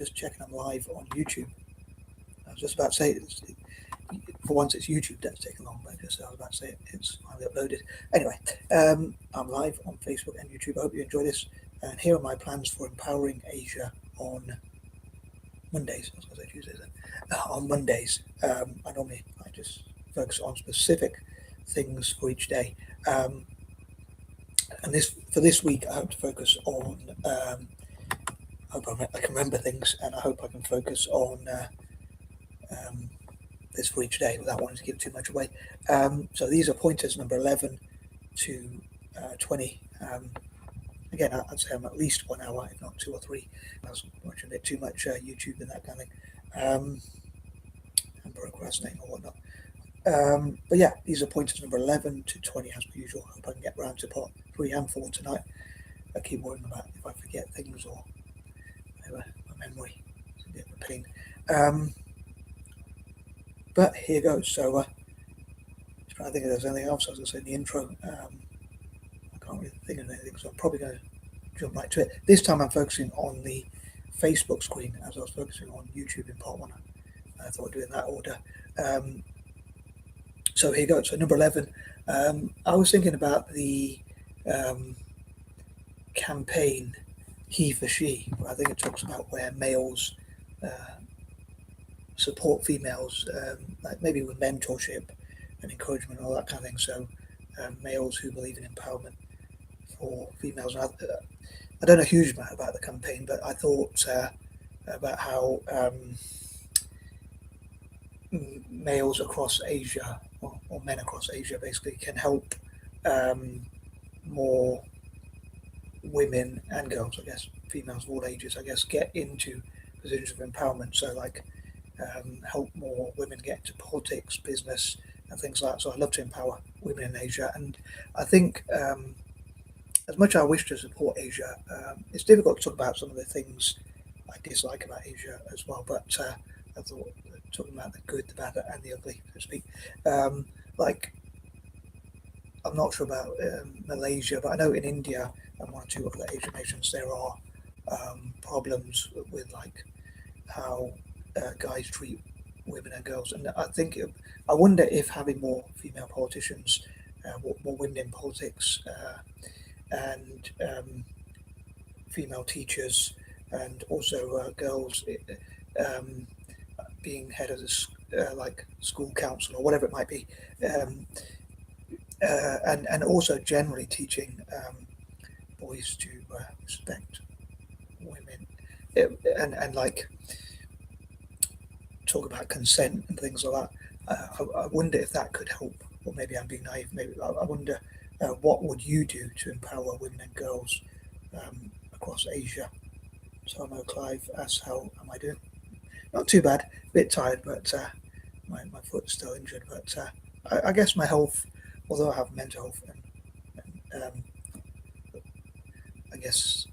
just checking I'm live on YouTube. I was just about to say, for once it's YouTube that's taken long, but just I was about to say it's finally uploaded. Anyway, I'm live on Facebook and YouTube. I hope you enjoy this. And here are my plans for empowering Asia on Mondays. I was going to say Tuesdays then. On Mondays, I just focus on specific things for each day. And this week, I hope to focus on. I hope I can remember things, and I hope I can focus on this for each day without wanting to give too much away. So these are pointers number 11 to 20. Again, I'd say I'm at least 1 hour, if not 2 or 3. I was watching a bit too much YouTube and that kind of thing, and procrastinating or whatnot. But yeah, these are pointers number 11 to 20 as per usual. I hope I can get around to part 3 and 4 tonight. I keep worrying about if I forget things or whatever. My memory is a bit of a pain. But here goes. So just trying to think if there's anything else I was going to say in the intro. I can't really think of anything, so I'm probably going to jump right to it. This time I'm focusing on the Facebook screen as I was focusing on YouTube in part 1. I thought I'd do it in that order. So here goes. So number 11, I was thinking about the campaign He for She. I think it talks about where males support females, like maybe with mentorship and encouragement and all that kind of thing. So males who believe in empowerment for females. And I don't know a huge amount about the campaign, but I thought about how males across Asia, or men across Asia basically, can help more women and girls, I guess, females of all ages, I guess, get into positions of empowerment. So like help more women get into politics, business, and things like that. So I love to empower women in Asia, and I think as much as I wish to support Asia, it's difficult to talk about some of the things I dislike about Asia as well. But I thought talking about the good, the bad, and the ugly, so to speak. Like I'm not sure about Malaysia, but I know in India and 1 or 2 other Asian nations there are problems with like how guys treat women and girls, and I wonder if having more female politicians, more women in politics, and female teachers, and also girls being head of the like school council or whatever it might be, and also generally teaching boys to respect women, and like talk about consent and things like that. I wonder if that could help, or maybe I'm being naive. Maybe I wonder what would you do to empower women and girls across Asia. So I know Clive asks, how am I doing? Not too bad, a bit tired, but my foot's still injured. But I guess my health, although I have mental health, and I guess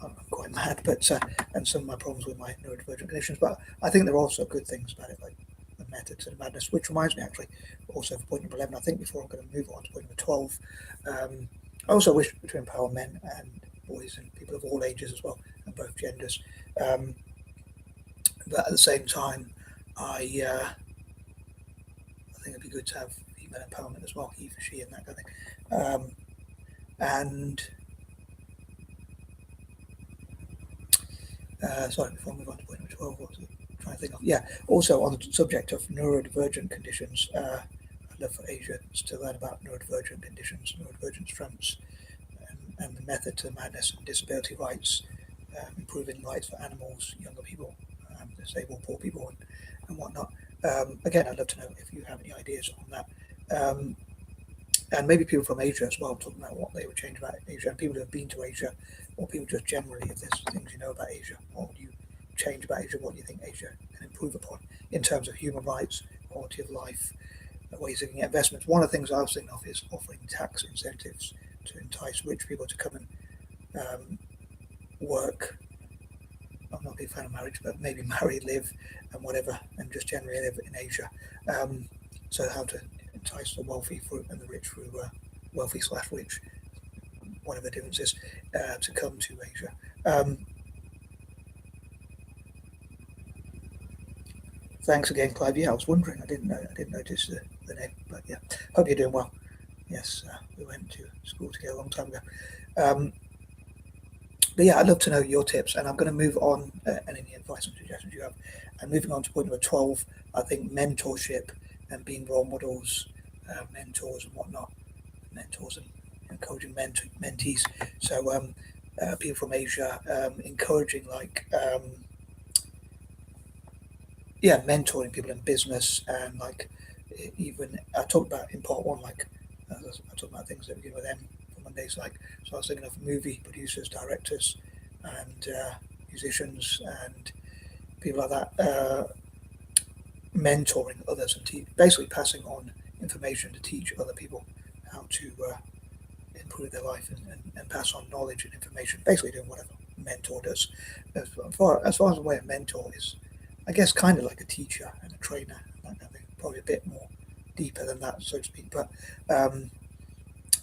I'm quite mad, but and some of my problems with my neurodivergent conditions. But I think there are also good things about it, like the method to the madness, which reminds me actually also for point number 11. I think before I'm going to move on to point number 12, I also wish to empower men and boys and people of all ages as well, and both genders. But at the same time, I think it'd be good to have female empowerment as well, he for she, and that kind of thing. And sorry, before I move on to point number 12, what was it? I'm trying to think of. Yeah, also on the subject of neurodivergent conditions, I'd love for Asia to learn about neurodivergent conditions, neurodivergent strengths, and the method to madness and disability rights, improving rights for animals, younger people, disabled, poor people, and whatnot. Again, I'd love to know if you have any ideas on that. And maybe people from Asia as well, talking about what they would change about Asia, and people who have been to Asia, or people just generally, if there's things you know about Asia, what would you change about Asia, what do you think Asia can improve upon in terms of human rights, quality of life, ways of getting investments. One of the things I was thinking of is offering tax incentives to entice rich people to come and work. I'm not a big fan of marriage, but maybe marry, live, and whatever, and just generally live in Asia. So how to entice the wealthy and the rich through wealthy/rich, whatever the difference is, to come to Asia. Thanks again, Clive. Yeah, I was wondering. I didn't notice the name, but yeah, hope you're doing well. Yes, we went to school together a long time ago. Um, but yeah, I'd love to know your tips, and I'm going to move on and any advice and suggestions you have. And moving on to point number 12, I think mentorship and being role models, mentors and whatnot, mentors and encouraging mentees. So people from Asia, encouraging yeah, mentoring people in business and even I talked about in part one, I talked about things that begin with M for Mondays, so I was thinking of movie producers, directors, and musicians and people like that, mentoring others and basically passing on information to teach other people how to improve their life and pass on knowledge and information, basically doing whatever a mentor does. As far as I'm aware, a mentor is, I guess, kind of like a teacher and a trainer, that kind of thing. Probably a bit more deeper than that, so to speak. But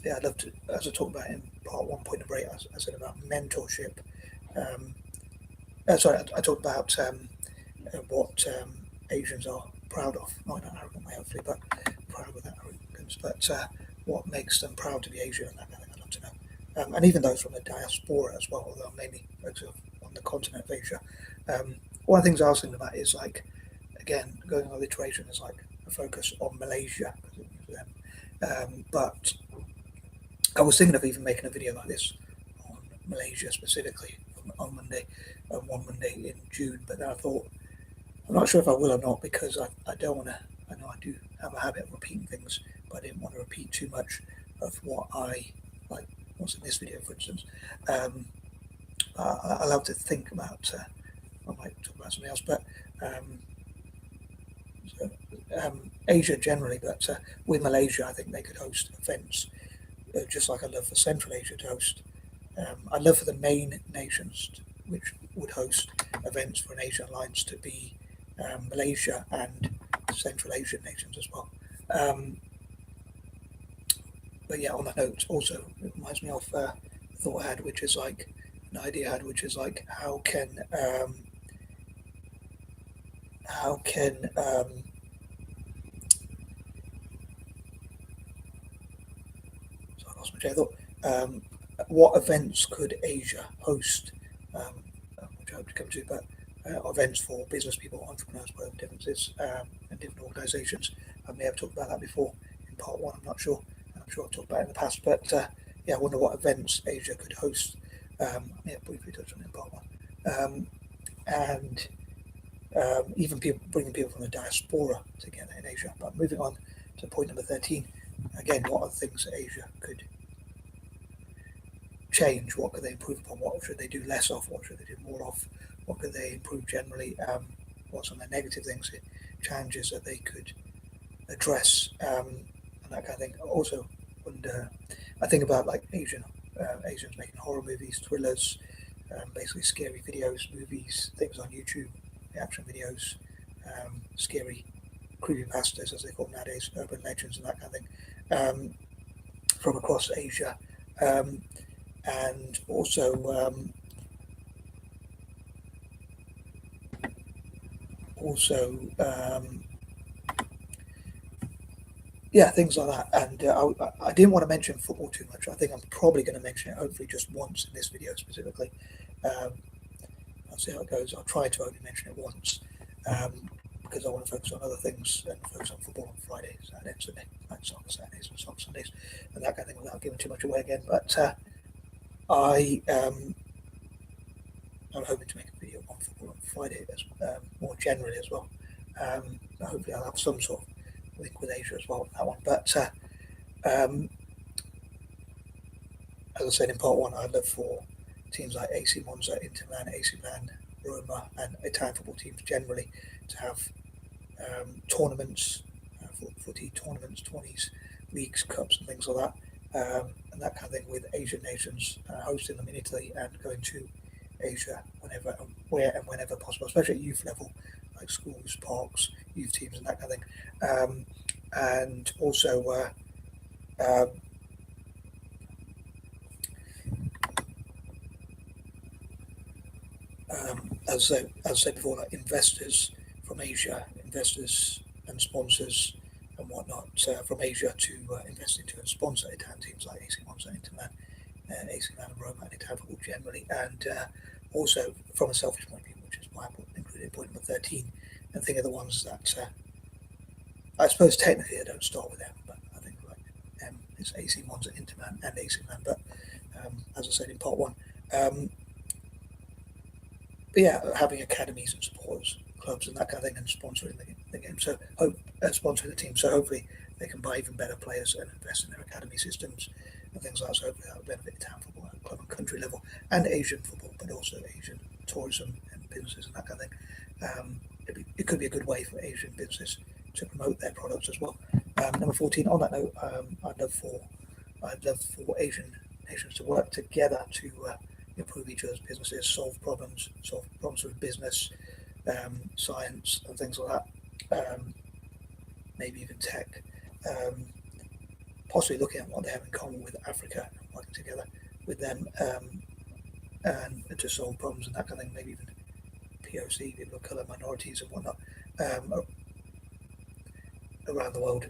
yeah, I'd love to, as I talked about in part one, point number 8, I said about mentorship. Um, sorry, I talked about what Asians are proud of, not in an arrogant way, hopefully, but proud without arrogance. But what makes them proud to be Asian, and that kind of thing, I'd love to know. And even those from the diaspora as well, although I'm mainly focused on the continent of Asia. One of the things I was thinking about is again, going on alliteration is a focus on Malaysia, but I was thinking of even making a video like this on Malaysia specifically on Monday, one Monday in June. But then I thought, I'm not sure if I will or not, because I don't want to. I know I do have a habit of repeating things, but I didn't want to repeat too much of what I like. What's in this video, for instance. I'll have to think about. I might talk about something else, but um, so, Asia generally. But with Malaysia, I think they could host events, just like I'd love for Central Asia to host. I'd love for the main nations, which would host events for an Asian alliance, to be Malaysia and Central Asian nations as well. Um, but yeah, on that note, also it reminds me of a thought I had, which is an idea I had, which is how can so I lost my train of thought. What events could Asia host? Which I hope to come to, but events for business people, entrepreneurs, whatever differences, and different organisations. I may have talked about that before in part one. I'm not sure. I'm sure I've talked about it in the past, but yeah, I wonder what events Asia could host. I may have briefly touched on it in part one, and even people bringing people from the diaspora together in Asia. But moving on to point number 13, again, what are the things that Asia could change? What could they improve upon? What should they do less of? What should they do more of? What could they improve generally? What's some of the negative things, challenges that they could address, and that kind of thing. Also, I think about Asians making horror movies, thrillers, basically scary videos, movies, things on YouTube, reaction videos, scary creepypastas, as they call them nowadays, urban legends, and that kind of thing, from across Asia. Um, and also yeah, things like that. And I didn't want to mention football too much. I think I'm probably going to mention it hopefully just once in this video specifically. um, I'll see how it goes. I'll try to only mention it once, because I want to focus on other things and focus on football on Fridays, Saturday, and Sunday, like soccer Saturdays and soccer Sundays, and that kind of thing, without giving too much away again. But I'm hoping to make a video on football on Friday, more generally as well. Hopefully, I'll have some sort of link with Asia as well with that one. But um, as I said in part one, I'd love for teams like AC Monza, Inter Milan, AC Milan, Roma, and Italian football teams generally to have tournaments, footy tournaments, 20s, leagues, cups, and things like that, and that kind of thing, with Asian nations hosting them in Italy and going to Asia whenever possible, especially at youth level, like schools, parks, youth teams, and that kind of thing. And also, as I said before, like investors from Asia, investors and sponsors and whatnot from Asia to invest into and sponsor Italian teams like AC Monza, Inter Milan, AC Milan, and Roma, and Italian football generally. And also, from a selfish point of view, which is why I included point number 13, and think of the ones that I suppose technically I don't start with M, but I think like M is AC Monza, Inter Milan, and AC Milan. But as I said in part one. But yeah, having academies and supporters clubs and that kind of thing, and sponsoring the game. So sponsoring the team. So hopefully they can buy even better players and invest in their academy systems and things like that. So hopefully that will benefit Italian football at club and country level, and Asian football, but also Asian tourism and businesses and that kind of thing. It could be a good way for Asian businesses to promote their products as well. Number 14. On that note, I'd love for Asian nations to work together to improve each other's businesses, solve problems with business, science, and things like that. Maybe even tech. Possibly looking at what they have in common with Africa and working together with them and to solve problems and that kind of thing. Maybe even POC, people of colour, minorities, and whatnot around the world,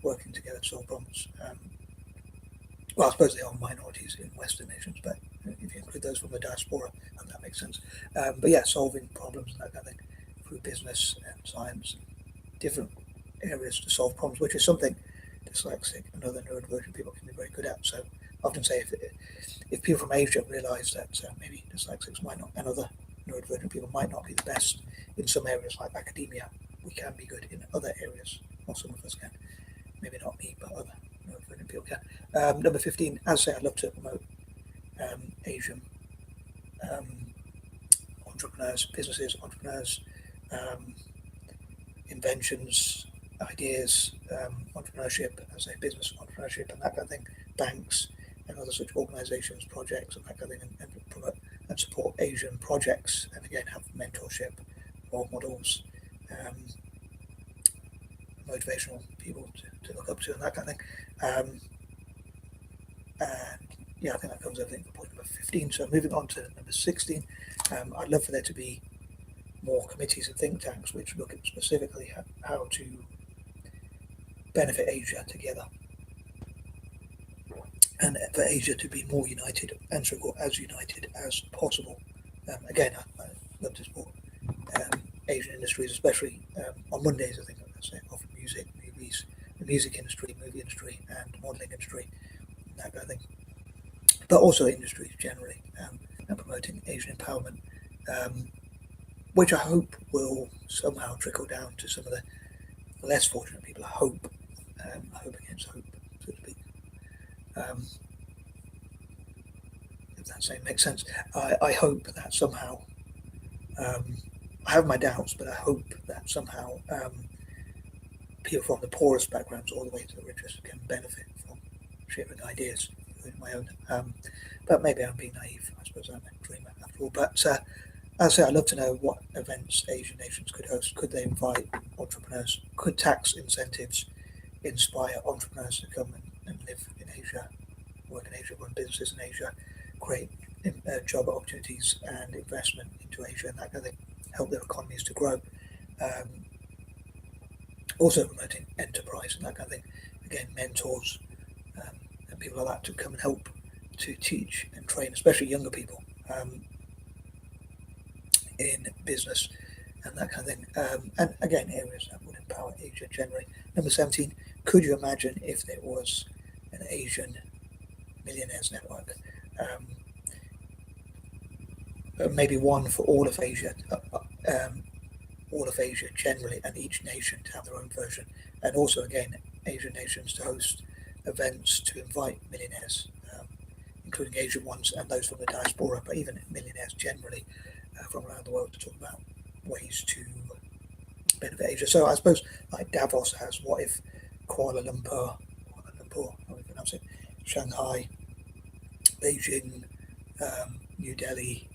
working together to solve problems. Well, I suppose they are minorities in Western nations, but if you include those from the diaspora, and that makes sense. But yeah, solving problems and that kind of thing through business and science, and different areas to solve problems, which is something dyslexic and other neurodivergent people can be very good at. So I often say if people from Asia realise that maybe dyslexics might not, and other neurodivergent people might not be the best in some areas like academia, we can be good in other areas, or some of us can. Maybe not me, but other neurodivergent people can. Number 15, as I say, I'd love to promote Asian entrepreneurs, businesses, entrepreneurs, inventions, ideas, entrepreneurship, as I say, business entrepreneurship and that kind of thing, banks and other such organisations, projects and that kind of thing, and promote and support Asian projects, and again have mentorship, role models, motivational people to look up to and that kind of thing. And yeah, I think that covers everything for point number 15. So moving on to number 16, I'd love for there to be more committees and think tanks which look at specifically how to benefit Asia together, and for Asia to be more united and so as united as possible. Again, I love to support Asian industries, especially on Mondays. I think I say often music, movies, the music industry, movie industry, and modelling industry, that kind of thing. But also industries generally, and promoting Asian empowerment, which I hope will somehow trickle down to some of the less fortunate people. I hope against hope, so to speak. If that saying makes sense, I hope that somehow, I have my doubts, but I hope that somehow people from the poorest backgrounds all the way to the richest can benefit from sharing ideas, including my own. But maybe I'm being naive. I suppose I'm a dreamer after all. But as I say, I'd love to know what events Asian nations could host. Could they invite entrepreneurs? Could tax incentives inspire entrepreneurs to come and live in Asia, work in Asia, run businesses in Asia, create job opportunities and investment into Asia and that kind of thing, help their economies to grow. Also promoting enterprise and that kind of thing. Again, mentors and people like that to come and help to teach and train, especially younger people, in business and that kind of thing. And again, areas that would empower Asia generally. Number 17, could you imagine if there was an Asian millionaires network? Maybe one for all of Asia, generally, and each nation to have their own version. And also, again, Asian nations to host events to invite millionaires, including Asian ones and those from the diaspora, but even millionaires generally from around the world to talk about ways to benefit Asia. So I suppose like Davos has, what if Kuala Lumpur, how do you pronounce it, Shanghai, Beijing, New Delhi,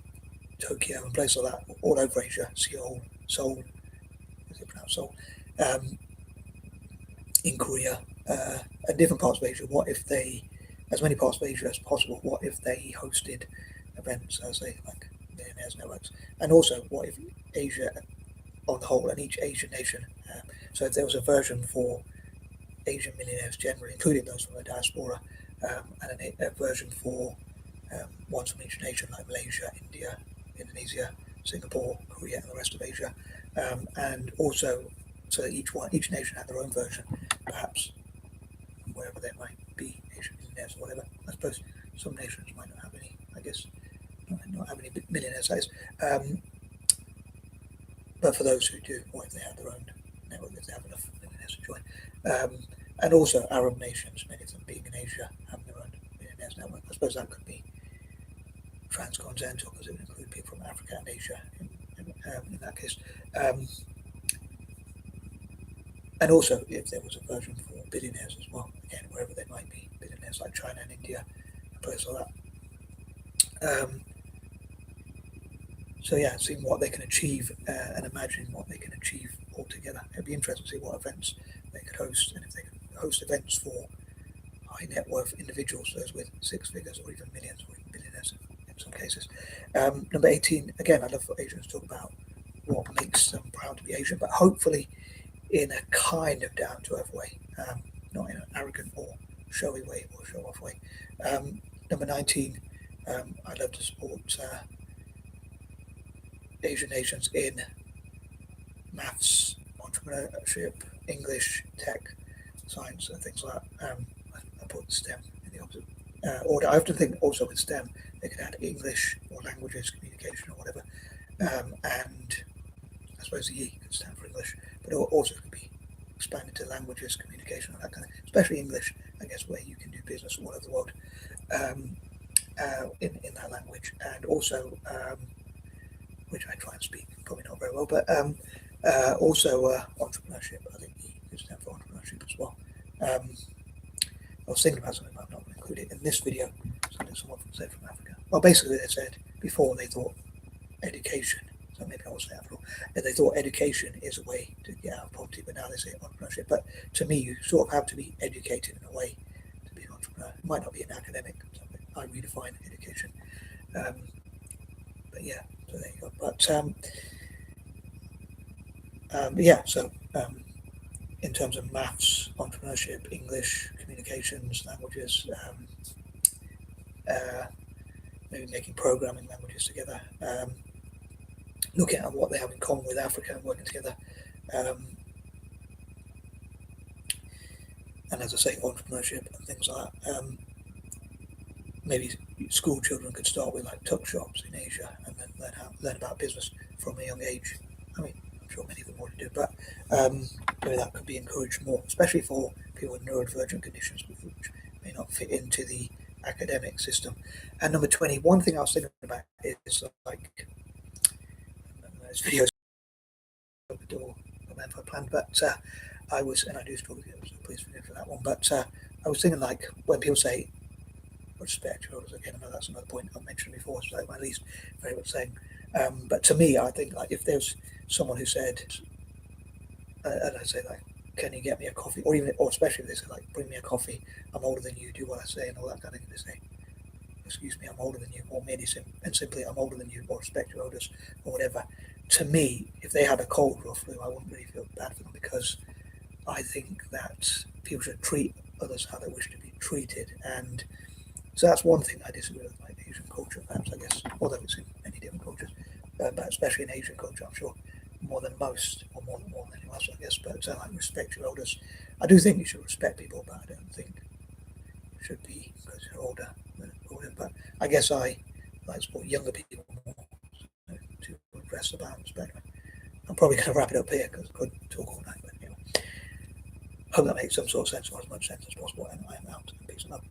Tokyo, and places like that, all over Asia, Seoul, is it pronounced Seoul, in Korea, and different parts of Asia, what if they, as many parts of Asia as possible, what if they hosted events, as they like millionaires networks? And also, what if Asia on the whole, and each Asian nation. So if there was a version for Asian millionaires generally, including those from the diaspora, and a version for ones from each nation like Malaysia, India, Indonesia, Singapore, Korea, and the rest of Asia, and also so that each nation had their own version, perhaps wherever there might be Asian millionaires or whatever. I suppose some nations might not have any. I guess not have any millionaires. That is. But for those who do, or if they have their own network, if they have enough millionaires to join, and also Arab nations, many of them being in Asia, having their own millionaires network. I suppose that could be transcontinental because it would include people from Africa and Asia in that case. And also, if there was a version for billionaires as well, again, wherever they might be, billionaires like China and India, a place like that. So yeah, seeing what they can achieve and imagining what they can achieve altogether. It'd be interesting to see what events they could host, and if they could host events for high net worth individuals, those with six figures or even millions or even billionaires in some cases. Number 18, again, I love for Asians to talk about what makes them proud to be Asian, but hopefully in a kind of down to earth way, not in an arrogant or showy way or show off way. Number 19, I love to support Asian nations in maths, entrepreneurship, English, tech, science, and things like that. I put STEM in the opposite order. I often think also with STEM they could add English or languages, communication, or whatever, and I suppose the E could stand for English, but also could be expanded to languages, communication, and that kind of, especially English, I guess, where you can do business all over the world in that language, and also which I try and speak probably not very well, but also entrepreneurship. I think E could stand for entrepreneurship as well. I was thinking about something, but I'm not going to include it in this video. Something someone said from Africa. Well, basically they said before they thought education, so maybe I will say after all, they thought education is a way to get out of poverty, but now they say entrepreneurship. But to me, you sort of have to be educated in a way to be an entrepreneur. It might not be an academic, something I redefine education. But yeah, so there you go. But yeah, so in terms of maths, entrepreneurship, English, communications, languages, maybe making programming languages together, looking at what they have in common with Africa and working together. And as I say, entrepreneurship and things like that. Maybe school children could start with like tuck shops in Asia and then learn about business from a young age. I mean, I'm sure many of them already do, but maybe that could be encouraged more, especially for people with neurodivergent conditions, which may not fit into the academic system. And number 20, one thing I was thinking about is like this video is the door I planned, but I was, and I do struggle with it, so please forgive for that one. But I was thinking like when people say respect your elders, again, I know that's another point I've mentioned before, so my least favorite saying. But to me, I think like if there's someone who said, and I say like, can you get me a coffee, or even, or especially if they say like, bring me a coffee, I'm older than you, do what I say, and all that kind of thing. They say, excuse me, I'm older than you, or merely simply I'm older than you, or respect your elders, or whatever. To me, if they had a cold or flu, I wouldn't really feel bad for them, because I think that people should treat others how they wish to be treated. And so that's one thing I disagree with, like Asian culture, perhaps, I guess, although it's in many different cultures, but especially in Asian culture, I'm sure, more than most, or more than anyone else, I guess. But like respect your elders. I do think you should respect people, but I don't think you should be because you're older. But I guess I like to support younger people more, so, to address the balance. But anyway, I'm probably going to wrap it up here because I could talk all night. But anyway, hope that makes some sort of sense, or as much sense as possible. And I am out. Peace and love.